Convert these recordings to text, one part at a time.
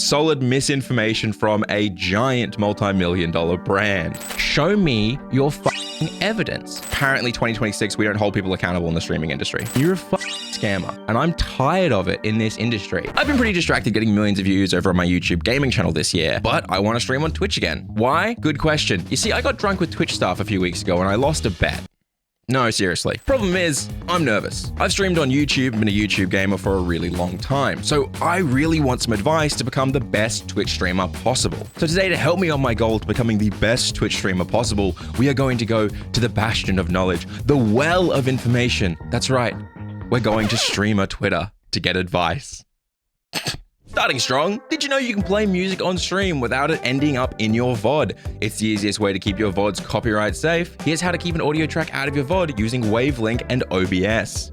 solid misinformation from a giant multi-million-dollar brand. Show me your fucking evidence. Apparently 2026, we don't hold people accountable in the streaming industry. You're a fucking scammer, and I'm tired of it in this industry. I've been pretty distracted getting millions of views over on my YouTube gaming channel this year, but I want to stream on Twitch again. Why? Good question. You see, I got drunk with Twitch staff a few weeks ago and I lost a bet. No, seriously. Problem is, I'm nervous. I've streamed on YouTube and been a YouTube gamer for a really long time, so I really want some advice to become the best Twitch streamer possible. So today, to help me on my goal to becoming the best Twitch streamer possible, we are going to go to the bastion of knowledge, the well of information. That's right. We're going to streamer Twitter to get advice. Starting strong, did you know you can play music on stream without it ending up in your VOD? It's the easiest way to keep your VODs copyright safe. Here's how to keep an audio track out of your VOD using Wavelink and OBS.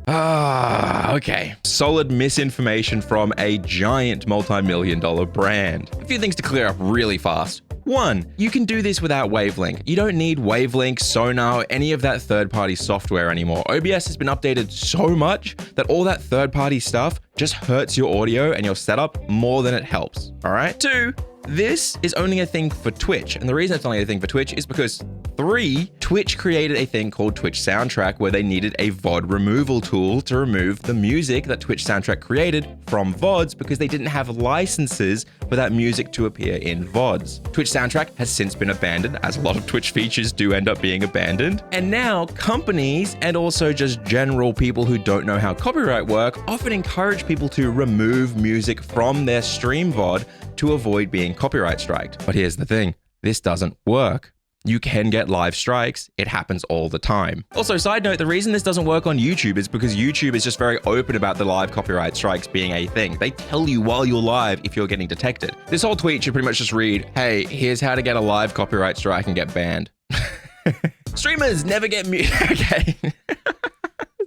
Okay. Solid misinformation from a giant multi-million-dollar brand. A few things to clear up really fast. 1, you can do this without Wavelink. You don't need Wavelink, Sonar, any of that third-party software anymore. OBS has been updated so much that all that third-party stuff just hurts your audio and your setup more than it helps, all right? 2, this is only a thing for Twitch. And the reason it's only a thing for Twitch is because 3, Twitch created a thing called Twitch Soundtrack where they needed a VOD removal tool to remove the music that Twitch Soundtrack created from VODs because they didn't have licenses for that music to appear in VODs. Twitch Soundtrack has since been abandoned, as a lot of Twitch features do end up being abandoned. And now companies and also just general people who don't know how copyright work often encourage people to remove music from their stream VOD to avoid being copyright striked. But here's the thing, this doesn't work. You can get live strikes. It happens all the time. Also, side note, the reason this doesn't work on YouTube is because YouTube is just very open about the live copyright strikes being a thing. They tell you while you're live if you're getting detected. This whole tweet should pretty much just read, hey, here's how to get a live copyright strike and get banned. Streamers never get muted. Okay.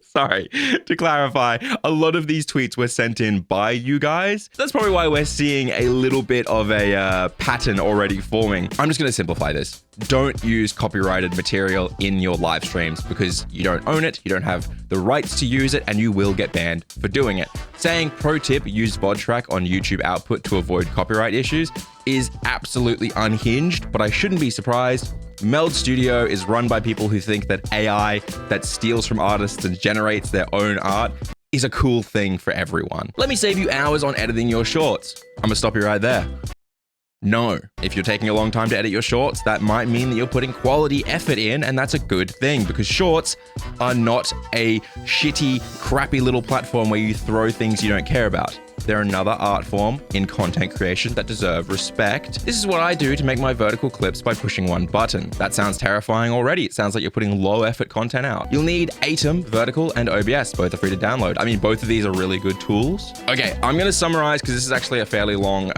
Sorry, to clarify, a lot of these tweets were sent in by you guys. That's probably why we're seeing a little bit of a pattern already forming. I'm just going to simplify this. Don't use copyrighted material in your live streams because you don't own it, you don't have the rights to use it, and you will get banned for doing it. Saying, pro tip, use VOD track on YouTube output to avoid copyright issues is absolutely unhinged, but I shouldn't be surprised. Meld Studio is run by people who think that AI that steals from artists and generates their own art is a cool thing for everyone. Let me save you hours on editing your shorts. I'm gonna stop you right there. No, if you're taking a long time to edit your shorts, that might mean that you're putting quality effort in, and that's a good thing because shorts are not a shitty, crappy little platform where you throw things you don't care about. They're another art form in content creation that deserve respect. This is what I do to make my vertical clips by pushing one button. That sounds terrifying already. It sounds like you're putting low effort content out. You'll need Atom, Vertical, and OBS. Both are free to download. I mean, both of these are really good tools. Okay, I'm gonna summarize because this is actually a fairly long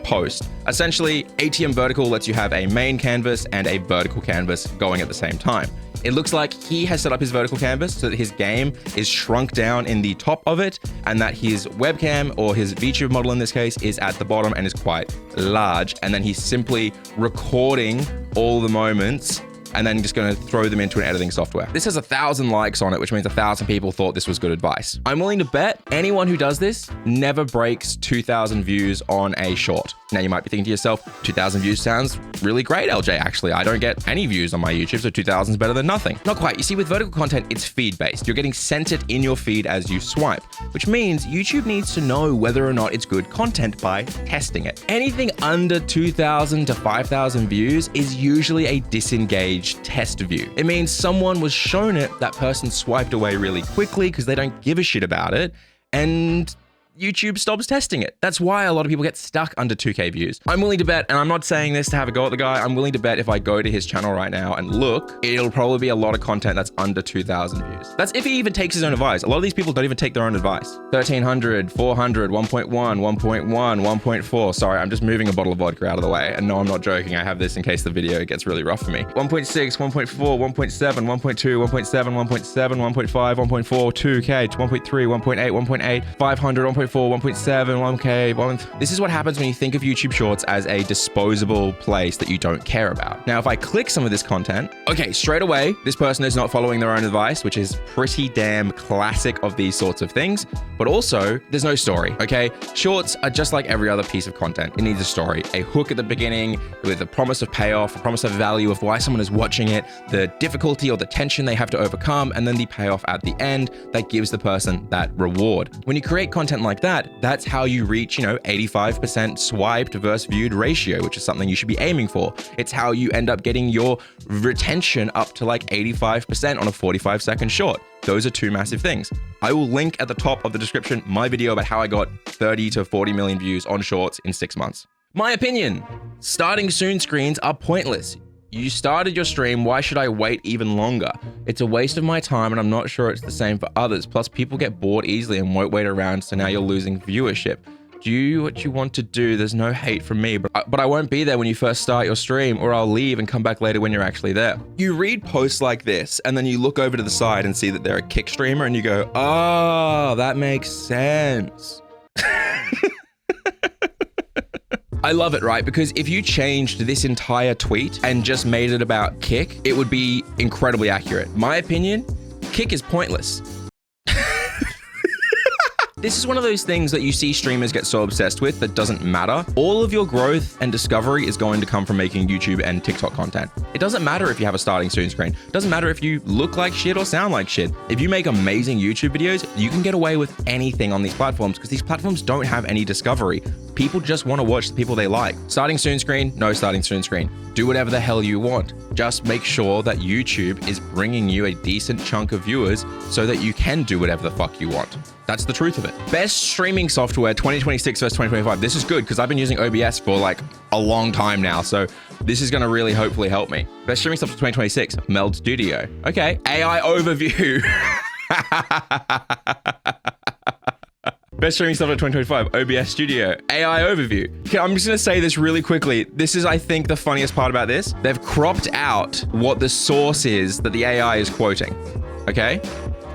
post. Essentially, ATM Vertical lets you have a main canvas and a vertical canvas going at the same time. It looks like he has set up his vertical canvas so that his game is shrunk down in the top of it and that his webcam or his VTube model in this case is at the bottom and is quite large. And then he's simply recording all the moments and then just going to throw them into an editing software. This has 1,000 likes on it, which means 1,000 people thought this was good advice. I'm willing to bet anyone who does this never breaks 2,000 views on a short. Now you might be thinking to yourself, 2,000 views sounds really great, Eljay. Actually, I don't get any views on my YouTube, so 2,000 is better than nothing. Not quite. You see, with vertical content, it's feed-based. You're getting sent it in your feed as you swipe, which means YouTube needs to know whether or not it's good content by testing it. Anything under 2,000 to 5,000 views is usually a disengaged test view. It means someone was shown it, that person swiped away really quickly because they don't give a shit about it, and YouTube stops testing it. That's why a lot of people get stuck under 2K views. I'm willing to bet, and I'm not saying this to have a go at the guy, I'm willing to bet if I go to his channel right now and look, it'll probably be a lot of content that's under 2,000 views. That's if he even takes his own advice. A lot of these people don't even take their own advice. 1,300, 400, 1.1, 1.1, 1.4. Sorry, I'm just moving a bottle of vodka out of the way. And no, I'm not joking. I have this in case the video gets really rough for me. 1.6, 1.4, 1.7, 1.2, 1.7, 1.7, 1.5, 1.4, 2K, 1.3, 1.8, 1.8, 500, 1.4, 1.7, 1K, This is what happens when you think of YouTube Shorts as a disposable place that you don't care about. Now, if I click some of this content, okay, straight away, this person is not following their own advice, which is pretty damn classic of these sorts of things. But also, there's no story, okay? Shorts are just like every other piece of content. It needs a story, a hook at the beginning with a promise of payoff, a promise of value of why someone is watching it, the difficulty or the tension they have to overcome, and then the payoff at the end that gives the person that reward. When you create content like that, that's how you reach, 85% swiped versus viewed ratio, which is something you should be aiming for. It's how you end up getting your retention up to like 85% on a 45-second short. Those are two massive things. I will link at the top of the description my video about how I got 30 to 40 million views on shorts in 6 months. My opinion, starting soon screens are pointless. You started your stream, why should I wait even longer? It's a waste of my time and I'm not sure it's the same for others. Plus people get bored easily and won't wait around, so now you're losing viewership. Do what you want to do. There's no hate from me, but I won't be there when you first start your stream, or I'll leave and come back later when you're actually there. You read posts like this and then you look over to the side and see that they're a kick streamer and you go, oh, that makes sense. I love it, right? Because if you changed this entire tweet and just made it about Kick, it would be incredibly accurate. My opinion, Kick is pointless. This is one of those things that you see streamers get so obsessed with that doesn't matter. All of your growth and discovery is going to come from making YouTube and TikTok content. It doesn't matter if you have a starting soon screen. It doesn't matter if you look like shit or sound like shit. If you make amazing YouTube videos, you can get away with anything on these platforms because these platforms don't have any discovery. People just want to watch the people they like. Starting soon screen, no starting soon screen. Do whatever the hell you want. Just make sure that YouTube is bringing you a decent chunk of viewers so that you can do whatever the fuck you want. That's the truth of it. Best streaming software 2026 versus 2025. This is good because I've been using OBS for like a long time now. So this is going to really hopefully help me. Best streaming software 2026, Meld Studio. Okay, AI overview. Best streaming software 2025, OBS Studio, AI overview. Okay, I'm just gonna say this really quickly. This is, I think, the funniest part about this. They've cropped out what the source is that the AI is quoting, okay?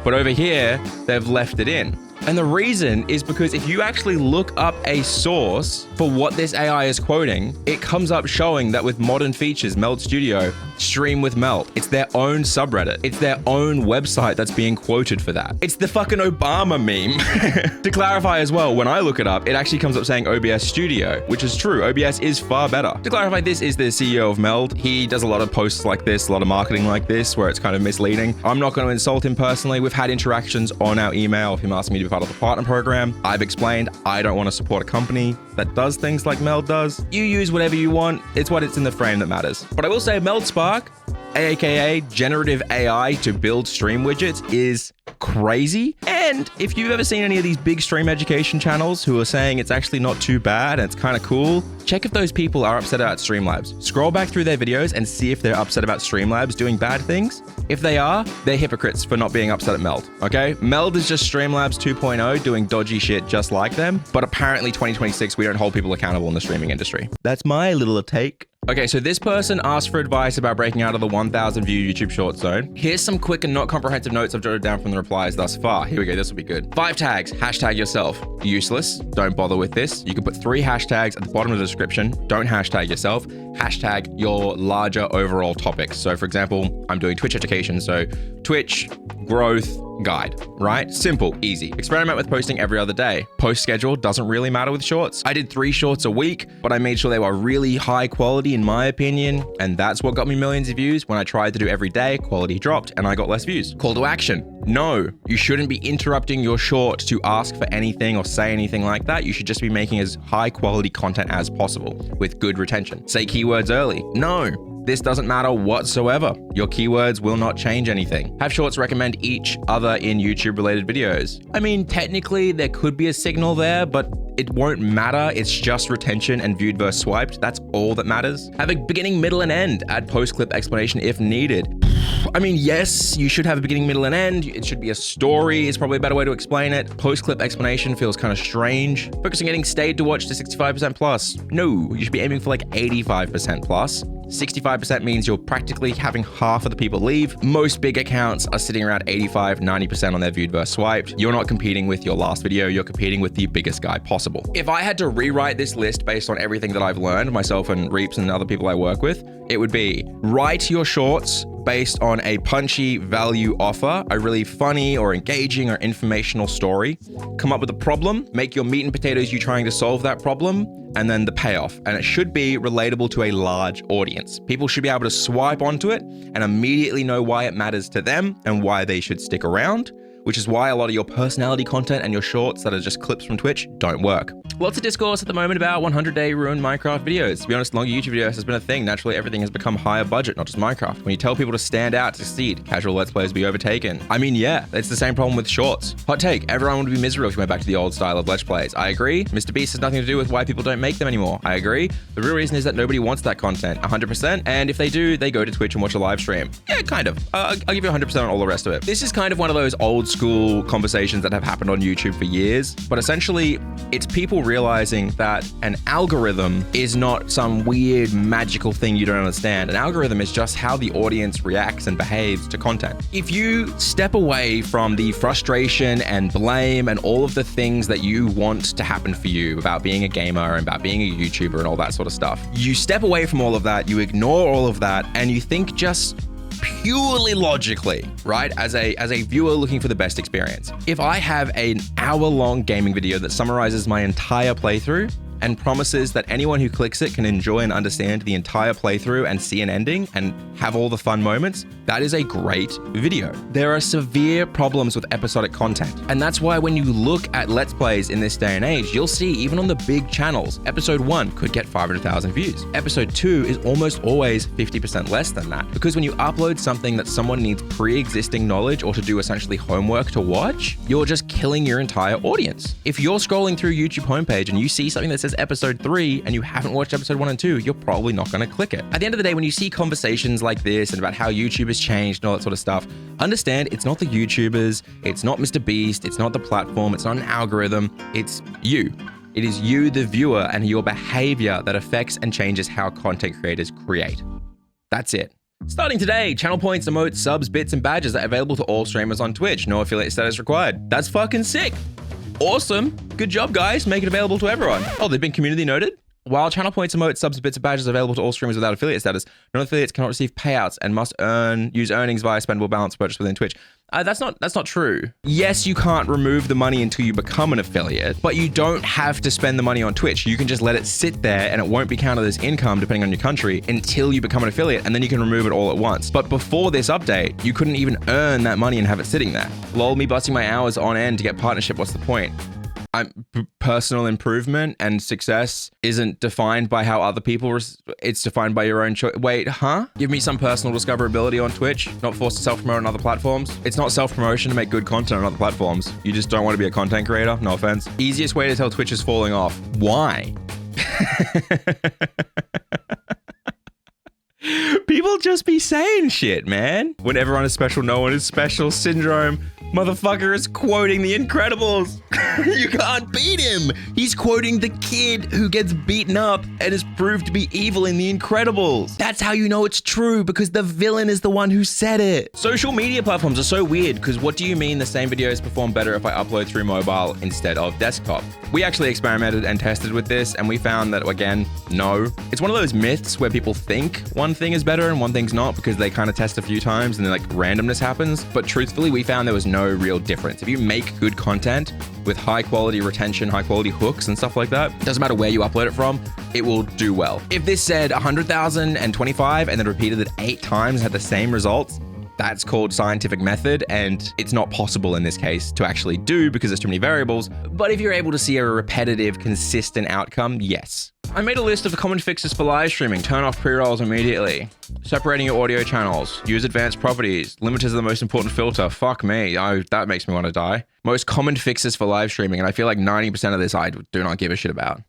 But over here, they've left it in. And the reason is because if you actually look up a source for what this AI is quoting, it comes up showing that with modern features, Meld Studio, stream with Meld. It's their own subreddit. It's their own website that's being quoted for that. It's the fucking Obama meme. To clarify as well, when I look it up, it actually comes up saying OBS Studio, which is true. OBS is far better. To clarify, this is the CEO of Meld. He does a lot of posts like this, a lot of marketing like this, where it's kind of misleading. I'm not going to insult him personally. We've had interactions on our email of him asking me to be part of the partner program. I've explained I don't want to support a company that does things like Meld does. You use whatever you want. It's what it's in the frame that matters. But I will say Meld Spark, aka generative AI to build stream widgets, is crazy. And if you've ever seen any of these big stream education channels who are saying it's actually not too bad and it's kind of cool, check if those people are upset about Streamlabs. Scroll back through their videos and see if they're upset about Streamlabs doing bad things. If they are, they're hypocrites for not being upset at Meld, okay? Meld is just Streamlabs 2.0 doing dodgy shit just like them, but apparently 2026, we don't hold people accountable in the streaming industry. That's my little take. Okay, so this person asked for advice about breaking out of the 1,000 view YouTube short zone. Here's some quick and not comprehensive notes I've jotted down from the replies thus far. Here we go, this will be good. 5 tags, hashtag yourself. Useless, don't bother with this. You can put 3 hashtags at the bottom of the description. Don't hashtag yourself, hashtag your larger overall topics. So for example, I'm doing Twitch education, so Twitch growth guide, right? Simple, easy. Experiment with posting every other day. Post schedule doesn't really matter with shorts. I did 3 shorts a week, but I made sure they were really high quality in my opinion, and that's what got me millions of views. When I tried to do every day, quality dropped and I got less views. Call to action. No, you shouldn't be interrupting your short to ask for anything or say anything like that. You should just be making as high quality content as possible with good retention. Say keywords early. No. This doesn't matter whatsoever. Your keywords will not change anything. Have shorts recommend each other in YouTube related videos. I mean, technically there could be a signal there, but it won't matter. It's just retention and viewed versus swiped. That's all that matters. Have a beginning, middle, and end. Add post-clip explanation if needed. I mean, yes, you should have a beginning, middle, and end. It should be a story. It's probably a better way to explain it. Post-clip explanation feels kind of strange. Focus on getting stayed to watch to 65% plus. No, you should be aiming for like 85% plus. 65% means you're practically having half of the people leave. Most big accounts are sitting around 85, 90% on their viewed versus swiped. You're not competing with your last video, you're competing with the biggest guy possible. If I had to rewrite this list based on everything that I've learned, myself and Reaps and other people I work with, it would be write your shorts based on a punchy value offer, a really funny or engaging or informational story. Come up with a problem, make your meat and potatoes you trying to solve that problem, and then the payoff. And it should be relatable to a large audience. People should be able to swipe onto it and immediately know why it matters to them and why they should stick around, which is why a lot of your personality content and your shorts that are just clips from Twitch don't work. Lots of discourse at the moment about 100-day ruined Minecraft videos. To be honest, longer YouTube videos has been a thing. Naturally, everything has become higher budget, not just Minecraft. When you tell people to stand out, to succeed, casual Let's Plays be overtaken. I mean, yeah, it's the same problem with shorts. Hot take, everyone would be miserable if you went back to the old style of Let's Plays. I agree. Mr. Beast has nothing to do with why people don't make them anymore. I agree. The real reason is that nobody wants that content, 100%. And if they do, they go to Twitch and watch a live stream. Yeah, kind of. I'll give you 100% on all the rest of it. This is kind of one of those old school conversations that have happened on YouTube for years, but essentially it's people realizing that an algorithm is not some weird magical thing you don't understand. An algorithm is just how the audience reacts and behaves to content. If you step away from the frustration and blame and all of the things that you want to happen for you about being a gamer and about being a YouTuber and all that sort of stuff, you step away from all of that, you ignore all of that, and you think just purely logically, right? As a viewer looking for the best experience. If I have an hour-long gaming video that summarizes my entire playthrough and promises that anyone who clicks it can enjoy and understand the entire playthrough and see an ending and have all the fun moments, that is a great video. There are severe problems with episodic content. And that's why when you look at Let's Plays in this day and age, you'll see even on the big channels, episode 1 could get 500,000 views. Episode 2 is almost always 50% less than that. Because when you upload something that someone needs pre-existing knowledge or to do essentially homework to watch, you're just killing your entire audience. If you're scrolling through YouTube homepage and you see something that says episode 3 and you haven't watched episode 1 and 2, you're probably not going to click it. At the end of the day, when you see conversations like this and about how YouTube has changed and all that sort of stuff, understand it's not the YouTubers, it's not Mr. Beast, it's not the platform, it's not an algorithm, it's you. It is you, the viewer, and your behavior that affects and changes how content creators create. That's it. Starting today, channel points, emotes, subs, bits, and badges are available to all streamers on Twitch. No affiliate status required. That's fucking sick. Awesome. Good job, guys. Make it available to everyone. Oh, they've been community noted? While channel points, emotes, subs, bits, and badges are available to all streamers without affiliate status, non-affiliates cannot receive payouts and must use earnings via spendable balance purchased within Twitch. That's not true. Yes, you can't remove the money until you become an affiliate, but you don't have to spend the money on Twitch. You can just let it sit there and it won't be counted as income depending on your country until you become an affiliate, and then you can remove it all at once. But before this update, you couldn't even earn that money and have it sitting there. Lol, me busting my hours on end to get partnership, what's the point? Personal improvement and success isn't defined by how other people, it's defined by your own choice. Wait, huh? Give me some personal discoverability on Twitch, not forced to self-promote on other platforms. It's not self-promotion to make good content on other platforms. You just don't want to be a content creator, no offense. Easiest way to tell Twitch is falling off. Why? People just be saying shit, man. When everyone is special, no one is special syndrome. Motherfucker is quoting The Incredibles. You can't beat him. He's quoting the kid who gets beaten up and is proved to be evil in The Incredibles. That's how you know it's true, because the villain is the one who said it. Social media platforms are so weird, because what do you mean the same videos perform better if I upload through mobile instead of desktop? We actually experimented and tested with this, and we found that, again, no. It's one of those myths where people think one thing is better and one thing's not because they kind of test a few times and then like randomness happens. But truthfully, we found there was no real difference. If you make good content with high quality retention, high quality hooks and stuff like that, doesn't matter where you upload it from, it will do well. If this said 100,000 and 25 and then repeated it 8 times and had the same results, that's called scientific method, and it's not possible in this case to actually do because there's too many variables. But if you're able to see a repetitive, consistent outcome, yes. I made a list of the common fixes for live streaming. Turn off pre-rolls immediately. Separating your audio channels. Use advanced properties. Limiters are the most important filter. Fuck me. That makes me want to die. Most common fixes for live streaming, and I feel like 90% of this I do not give a shit about.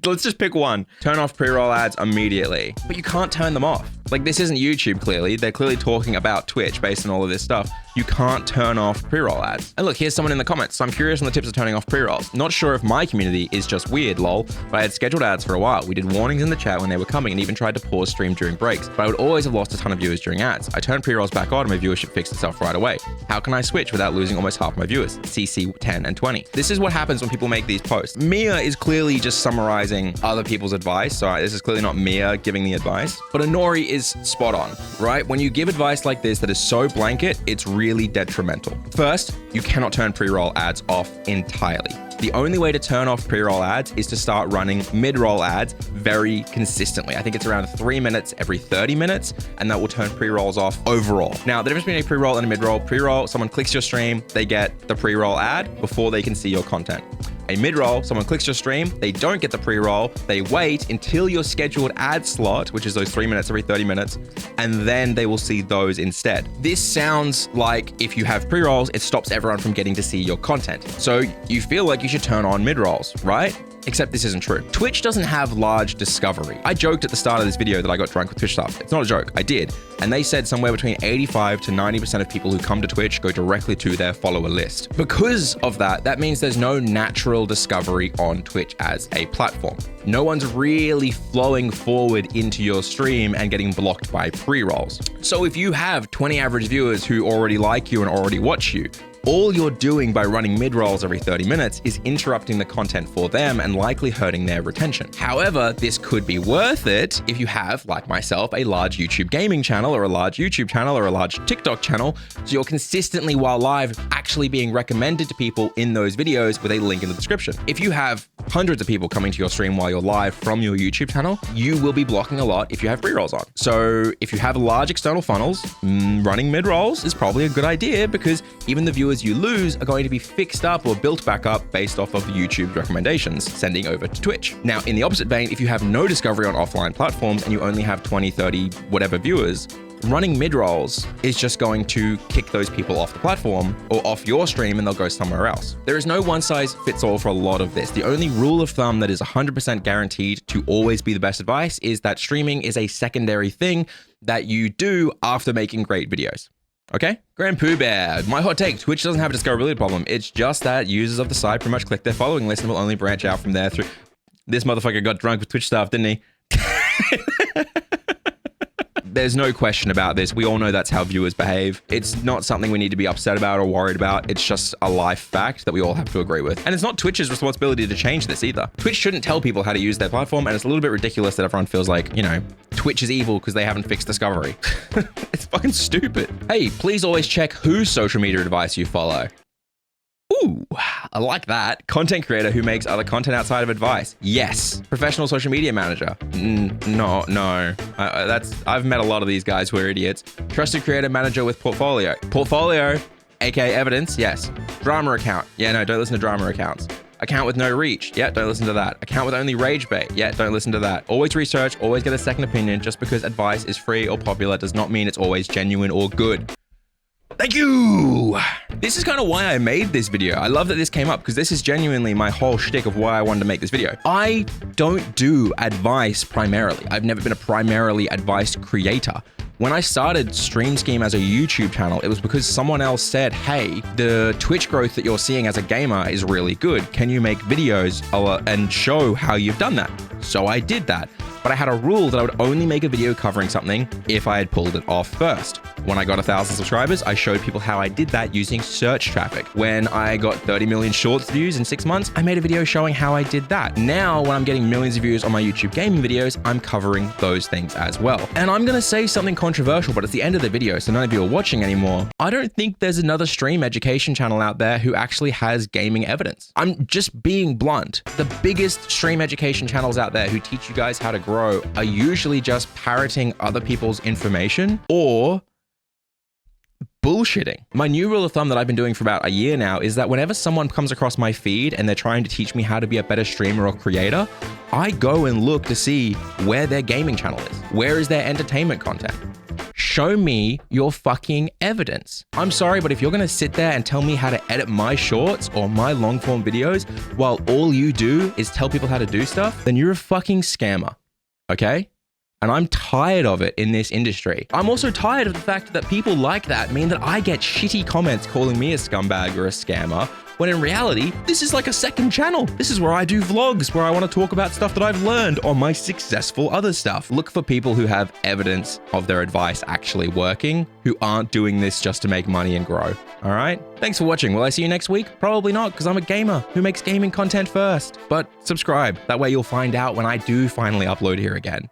Let's just pick one. Turn off pre-roll ads immediately. But you can't turn them off. Like, this isn't YouTube, clearly. They're clearly talking about Twitch based on all of this stuff. You can't turn off pre-roll ads. And look, here's someone in the comments. So I'm curious on the tips of turning off pre-rolls. Not sure if my community is just weird, lol, but I had scheduled ads for a while. We did warnings in the chat when they were coming and even tried to pause stream during breaks, but I would always have lost a ton of viewers during ads. I turned pre-rolls back on and my viewership fixed itself right away. How can I switch without losing almost half my viewers? CC 10 and 20. This is what happens when people make these posts. Mia is clearly just summarizing other people's advice. So this is clearly not Mia giving the advice, but Anori is spot on, right? When you give advice like this that is so blanket, it's really detrimental. First, you cannot turn pre-roll ads off entirely. The only way to turn off pre-roll ads is to start running mid-roll ads very consistently. I think it's around 3 minutes every 30 minutes, and that will turn pre-rolls off overall. Now, the difference between a pre-roll and a mid-roll, someone clicks your stream, they get the pre-roll ad before they can see your content. A mid-roll, someone clicks your stream, they don't get the pre-roll, they wait until your scheduled ad slot, which is those 3 minutes every 30 minutes, and then they will see those instead. This sounds like if you have pre-rolls, it stops everyone from getting to see your content. So you feel like you should turn on mid-rolls, right? Except this isn't true. Twitch doesn't have large discovery. I joked at the start of this video that I got drunk with Twitch stuff. It's not a joke, I did. And they said somewhere between 85 to 90% of people who come to Twitch go directly to their follower list. Because of that, that means there's no natural discovery on Twitch as a platform. No one's really flowing forward into your stream and getting blocked by pre-rolls. So if you have 20 average viewers who already like you and already watch you, all you're doing by running mid-rolls every 30 minutes is interrupting the content for them and likely hurting their retention. However, this could be worth it if you have, like myself, a large YouTube gaming channel or a large YouTube channel or a large TikTok channel, so you're consistently, while live, actually being recommended to people in those videos with a link in the description. If you have hundreds of people coming to your stream while you're live from your YouTube channel, you will be blocking a lot if you have pre-rolls on. So if you have large external funnels, running mid-rolls is probably a good idea, because even the viewers you lose are going to be fixed up or built back up based off of YouTube recommendations sending over to Twitch. Now, in the opposite vein, if you have no discovery on offline platforms and you only have 20, 30, whatever viewers, running mid-rolls is just going to kick those people off the platform or off your stream, and they'll go somewhere else. There is no one size fits all for a lot of this. The only rule of thumb that is 100% guaranteed to always be the best advice is that streaming is a secondary thing that you do after making great videos. Okay? Grand Pooh Bear. My hot take, Twitch doesn't have a discoverability problem. It's just that users of the site pretty much click their following list and will only branch out from there through... This motherfucker got drunk with Twitch stuff, didn't he? There's no question about this. We all know that's how viewers behave. It's not something we need to be upset about or worried about. It's just a life fact that we all have to agree with. And it's not Twitch's responsibility to change this either. Twitch shouldn't tell people how to use their platform, and it's a little bit ridiculous that everyone feels like, you know, Twitch is evil because they haven't fixed discovery. It's fucking stupid. Hey, please always check whose social media advice you follow. Ooh, I like that. Content creator who makes other content outside of advice. Yes. Professional social media manager. No. I've met a lot of these guys who are idiots. Trusted creator manager with portfolio. Portfolio, aka evidence. Yes. Drama account. Yeah, no, don't listen to drama accounts. Account with no reach. Yeah, don't listen to that. Account with only rage bait. Yeah, don't listen to that. Always research, always get a second opinion. Just because advice is free or popular does not mean it's always genuine or good. Thank you. This is kind of why I made this video. I love that this came up because this is genuinely my whole shtick of why I wanted to make this video. I don't do advice primarily. I've never been a primarily advice creator. When I started Stream Scheme as a YouTube channel, it was because someone else said, hey, the Twitch growth that you're seeing as a gamer is really good. Can you make videos and show how you've done that? So I did that. But I had a rule that I would only make a video covering something if I had pulled it off first. When I got 1,000 subscribers, I showed people how I did that using search traffic. When I got 30 million shorts views in 6 months, I made a video showing how I did that. Now, when I'm getting millions of views on my YouTube gaming videos, I'm covering those things as well. And I'm gonna say something controversial, but it's the end of the video, so none of you are watching anymore. I don't think there's another stream education channel out there who actually has gaming evidence. I'm just being blunt. The biggest stream education channels out there who teach you guys how to grow are usually just parroting other people's information or bullshitting. My new rule of thumb that I've been doing for about a year now is that whenever someone comes across my feed and they're trying to teach me how to be a better streamer or creator, I go and look to see where their gaming channel is. Where is their entertainment content? Show me your fucking evidence. I'm sorry, but if you're gonna sit there and tell me how to edit my shorts or my long form videos while all you do is tell people how to do stuff, then you're a fucking scammer. Okay? And I'm tired of it in this industry. I'm also tired of the fact that people like that mean that I get shitty comments calling me a scumbag or a scammer, when in reality, this is like a second channel. This is where I do vlogs, where I want to talk about stuff that I've learned on my successful other stuff. Look for people who have evidence of their advice actually working, who aren't doing this just to make money and grow. All right? Thanks for watching. Will I see you next week? Probably not, because I'm a gamer who makes gaming content first. But subscribe. That way you'll find out when I do finally upload here again.